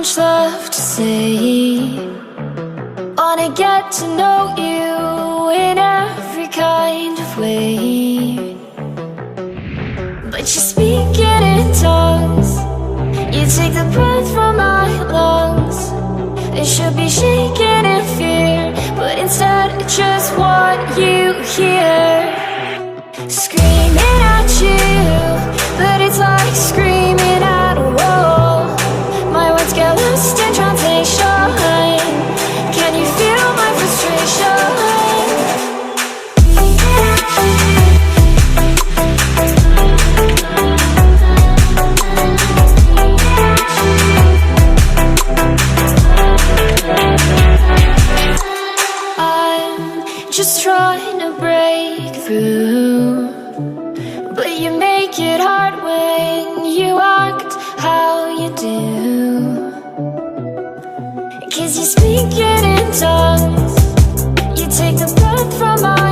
much left to say. Wanna get to know you in every kind of way. But you speak it in tongues. You take the breath from my lungs. I should be shaking in fear, but instead I just want you here. Screaming at you, but it's like screaming at a wall. My words get lost in translation. Can you feel my frustration? Just trying to break through, but you make it hard when you act how you do. 'Cause you speak it in tongues. You take the breath from my